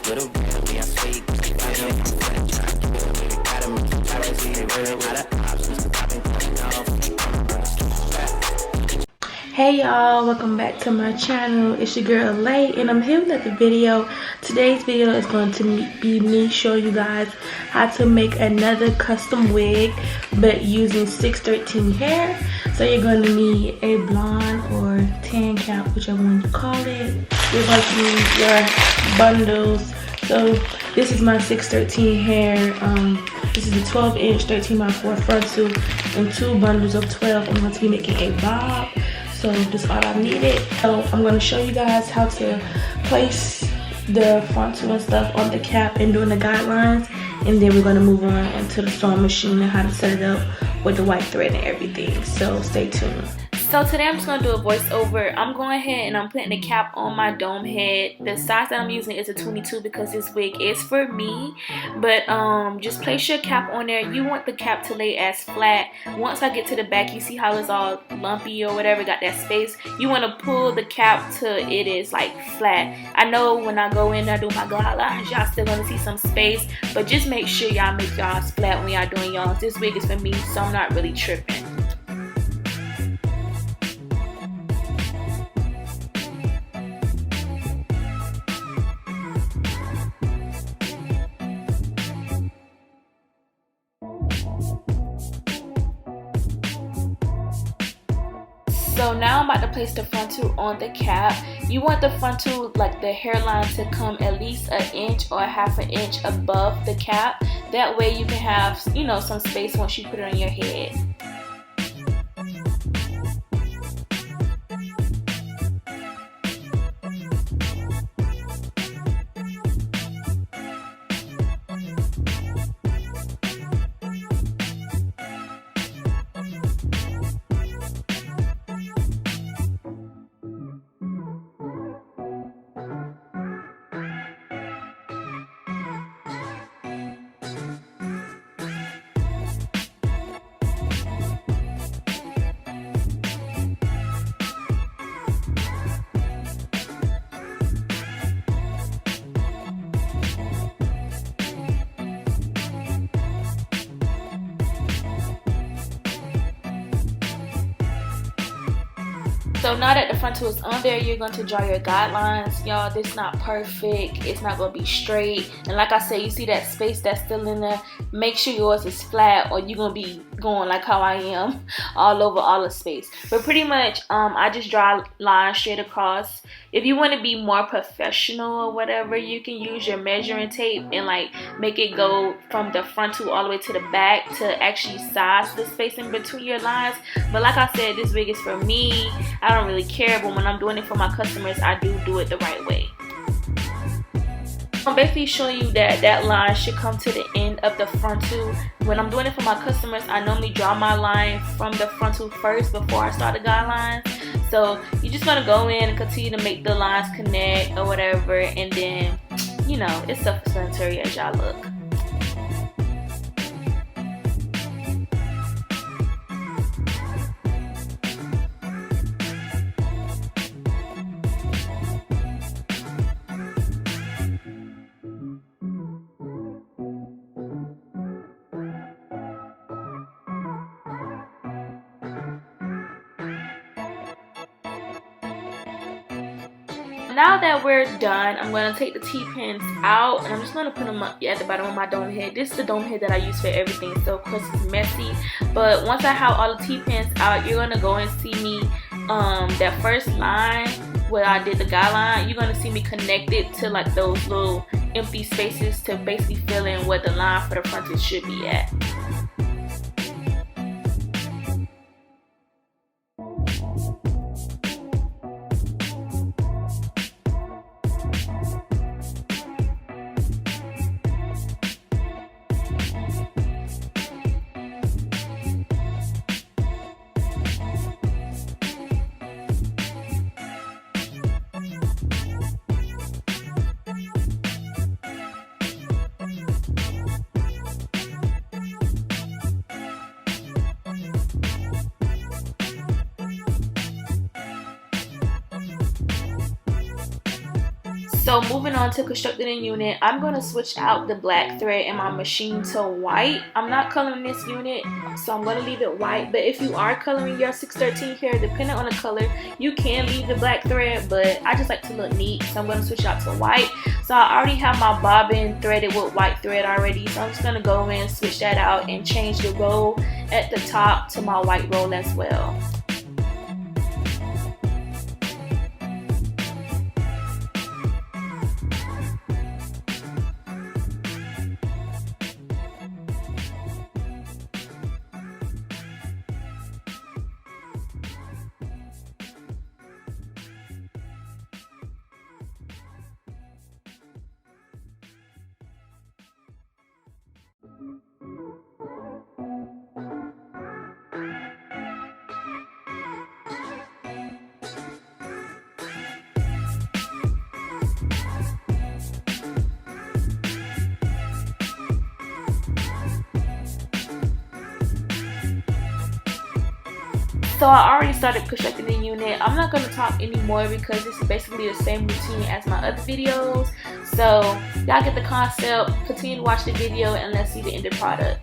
with a real, we are sweet. Hey y'all, welcome back to my channel. It's your girl Lay, and I'm here with another video. Today's video is going to be me showing you guys how to make another custom wig, but using 613 hair. So you're going to need a blonde or tan cap, whichever one you call it. You're going to need your bundles. So this is my 613 hair. This is a 12-inch 13x4 frontal and 2 bundles of 12. I'm going to be making a bob. So that's all I needed. So I'm going to show you guys how to place the frontal and stuff on the cap and doing the guidelines. And then we're going to move on into the sewing machine and how to set it up with the white thread and everything. So stay tuned. So today I'm just going to do a voiceover. I'm going ahead and I'm putting the cap on my dome head. The size that I'm using is a 22 because this wig is for me. But just place your cap on there. You want the cap to lay as flat. Once I get to the back, you see how it's all lumpy or whatever, got that space. You want to pull the cap till it is like flat. I know when I go in there do my guidelines, y'all still going to see some space. But just make sure y'all make y'all's flat when y'all doing y'all's. This wig is for me, so I'm not really tripping. So now I'm about to place the frontal on the cap. You want the frontal, like the hairline, to come at least an inch or half an inch above the cap. That way you can have, you know, some space once you put it on your head. So now that the frontal is on there, you're going to draw your guidelines. Y'all, this is not perfect. It's not going to be straight. And like I said, you see that space that's still in there? Make sure yours is flat or you're going to be going like how I am all over all the space. But pretty much, I just draw lines straight across. If you want to be more professional or whatever, you can use your measuring tape and like make it go from the frontal all the way to the back to actually size the space in between your lines. But like I said, this wig is for me. I don't really care, but when I'm doing it for my customers, I do it the right way. I'm basically showing you that that line should come to the end of the frontal. When I'm doing it for my customers, I normally draw my line from the frontal first before I start the guidelines. So you're just gonna go in and continue to make the lines connect or whatever, and then, you know, it's self-explanatory as y'all look. Now that we're done, I'm going to take the T-pins out and I'm just going to put them up at the bottom of my dome head. This is the dome head that I use for everything, so of course it's messy. But once I have all the T-pins out, you're going to go and see me, that first line where I did the guideline, you're going to see me connect it to like those little empty spaces to basically fill in where the line for the frontal should be at. So moving on to constructing a unit, I'm going to switch out the black thread in my machine to white. I'm not coloring this unit, so I'm going to leave it white. But if you are coloring your 613 hair, depending on the color, you can leave the black thread, but I just like to look neat, so I'm going to switch it out to white. So I already have my bobbin threaded with white thread already, so I'm just going to go in and switch that out and change the roll at the top to my white roll as well. So I already started constructing the unit. I'm not going to talk anymore because this is basically the same routine as my other videos. So y'all get the concept, continue to watch the video, and let's see the ended product.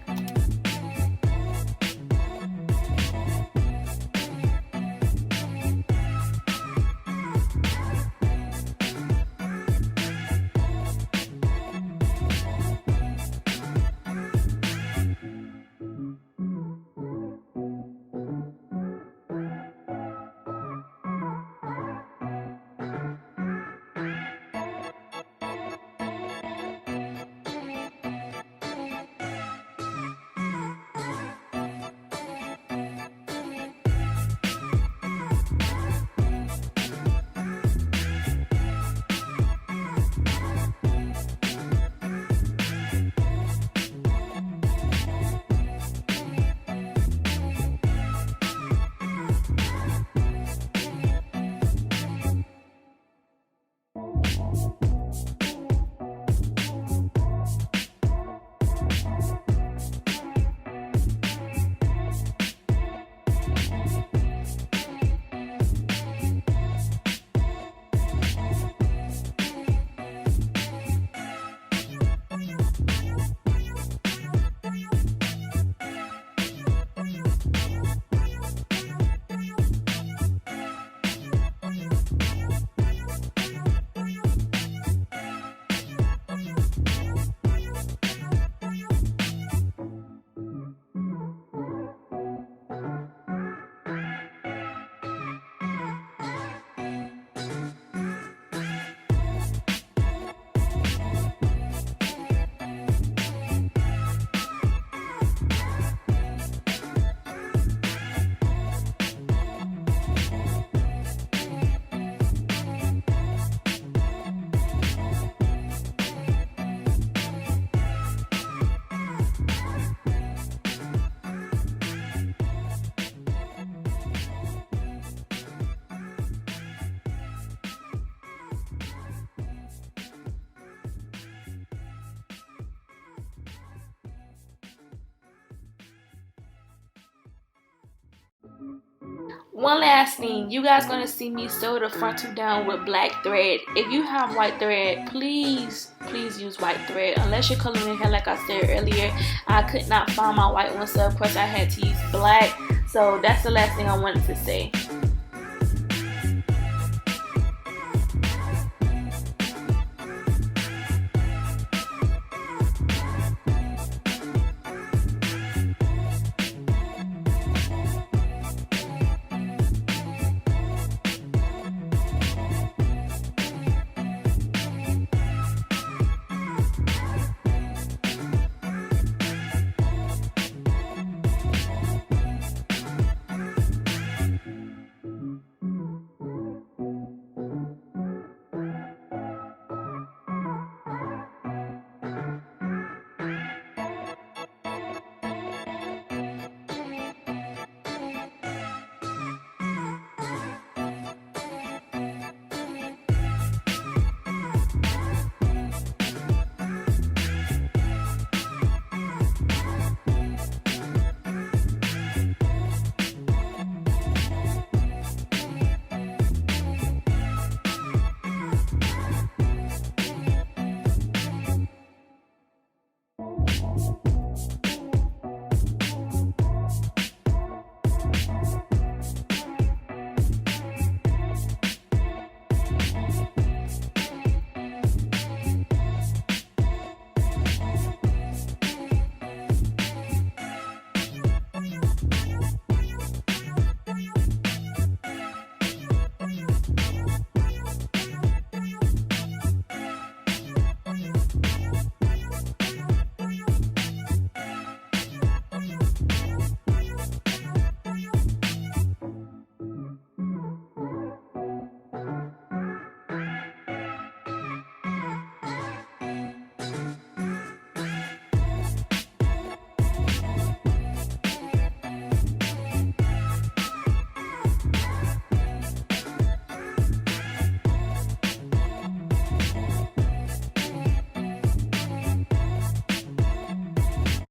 One last thing, you guys gonna see me sew the frontal down with black thread. If you have white thread, please use white thread. Unless you're coloring hair, like I said earlier, I could not find my white one, so of course I had to use black. So that's the last thing I wanted to say.